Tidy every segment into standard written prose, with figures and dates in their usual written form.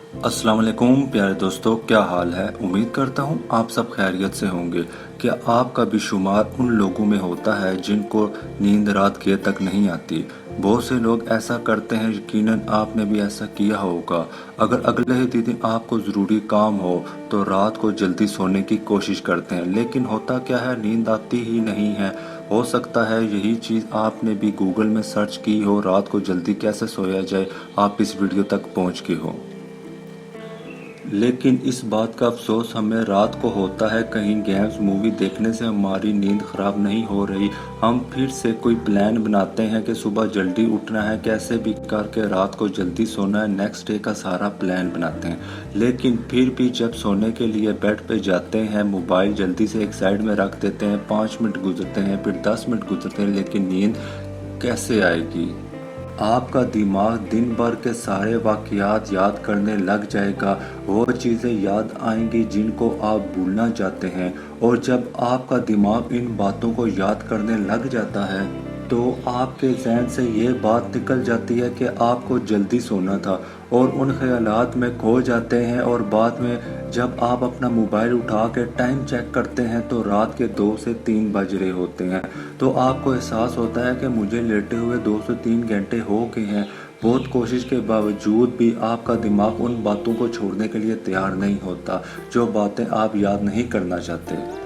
अस्सलाम वालेकुम प्यारे दोस्तों, क्या हाल है। उम्मीद करता हूँ आप सब खैरियत से होंगे। क्या आपका भी शुमार उन लोगों में होता है जिनको नींद रात के तक नहीं आती। बहुत से लोग ऐसा करते हैं, यकीनन आपने भी ऐसा किया होगा। अगर अगले ही दिन आपको ज़रूरी काम हो तो रात को जल्दी सोने की कोशिश करते हैं, लेकिन होता क्या है, नींद आती ही नहीं है। हो सकता है यही चीज़ आपने भी गूगल में सर्च की हो, रात को जल्दी कैसे सोया जाए, आप इस वीडियो तक पहुँच गए हो। लेकिन इस बात का अफसोस हमें रात को होता है, कहीं गेम्स मूवी देखने से हमारी नींद ख़राब नहीं हो रही। हम फिर से कोई प्लान बनाते हैं कि सुबह जल्दी उठना है, कैसे भी करके रात को जल्दी सोना है, नेक्स्ट डे का सारा प्लान बनाते हैं। लेकिन फिर भी जब सोने के लिए बेड पे जाते हैं, मोबाइल जल्दी से एक साइड में रख देते हैं, 5 मिनट गुजरते हैं, फिर 10 मिनट गुजरते हैं, लेकिन नींद कैसे आएगी। आपका दिमाग दिन भर के सारे वाक़यात याद करने लग जाएगा, वो चीज़ें याद आएंगी जिनको आप भूलना चाहते हैं। और जब आपका दिमाग इन बातों को याद करने लग जाता है तो आपके जहन से ये बात निकल जाती है कि आपको जल्दी सोना था, और उन ख्यालात में खो जाते हैं। और बाद में जब आप अपना मोबाइल उठा के टाइम चेक करते हैं तो रात के 2 से 3 बज रहे होते हैं। तो आपको एहसास होता है कि मुझे लेटे हुए 2 से 3 घंटे हो गए हैं। बहुत कोशिश के बावजूद भी आपका दिमाग उन बातों को छोड़ने के लिए तैयार नहीं होता, जो बातें आप याद नहीं करना चाहते।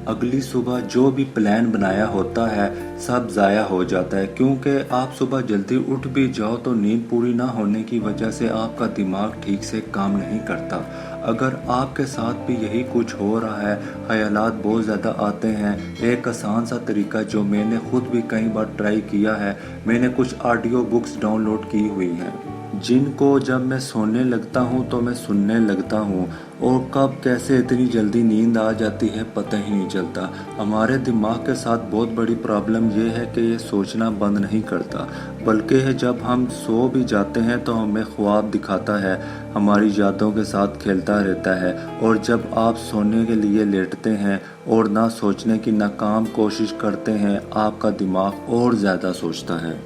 अगली सुबह जो भी प्लान बनाया होता है सब ज़ाया हो जाता है, क्योंकि आप सुबह जल्दी उठ भी जाओ तो नींद पूरी ना होने की वजह से आपका दिमाग ठीक से काम नहीं करता। अगर आपके साथ भी यही कुछ हो रहा है, ख्यालात बहुत ज़्यादा आते हैं, एक आसान सा तरीका जो मैंने खुद भी कई बार ट्राई किया है, मैंने कुछ ऑडियो बुक्स डाउनलोड की हुई हैं जिनको जब मैं सोने लगता हूँ तो मैं सुनने लगता हूँ, और कब कैसे इतनी जल्दी नींद आ जाती है पता ही नहीं चलता। हमारे दिमाग के साथ बहुत बड़ी प्रॉब्लम ये है कि ये सोचना बंद नहीं करता, बल्कि है जब हम सो भी जाते हैं तो हमें ख्वाब दिखाता है, हमारी यादों के साथ खेलता रहता है। और जब आप सोने के लिए लेटते हैं और ना सोचने की नाकाम कोशिश करते हैं, आपका दिमाग और ज़्यादा सोचता है।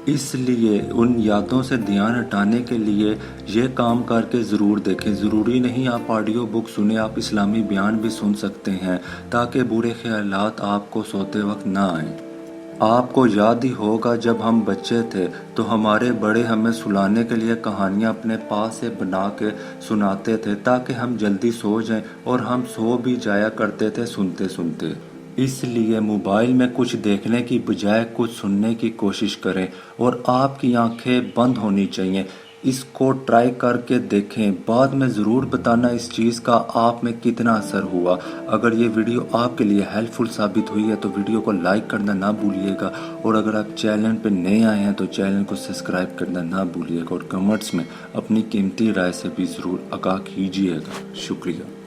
इसलिए उन यादों से ध्यान हटाने के लिए ये काम करके ज़रूर देखें। ज़रूरी नहीं आप ऑडियो बुक सुने, आप इस्लामी बयान भी सुन सकते हैं, ताकि बुरे ख्यालात आपको सोते वक्त ना आएं। आपको याद ही होगा, जब हम बच्चे थे तो हमारे बड़े हमें सुलाने के लिए कहानियाँ अपने पास से बना के सुनाते थे, ताकि हम जल्दी सो जाएं, और हम सो भी जाया करते थे सुनते सुनते। इसलिए मोबाइल में कुछ देखने की बजाय कुछ सुनने की कोशिश करें, और आपकी आंखें बंद होनी चाहिए। इसको ट्राई करके देखें, बाद में ज़रूर बताना इस चीज़ का आप में कितना असर हुआ। अगर ये वीडियो आपके लिए हेल्पफुल साबित हुई है तो वीडियो को लाइक करना ना भूलिएगा, और अगर आप चैनल पर नए आए हैं तो चैनल को सब्सक्राइब करना ना भूलिएगा, और कमेंट्स में अपनी कीमती राय से भी ज़रूर आगाह कीजिएगा। शुक्रिया।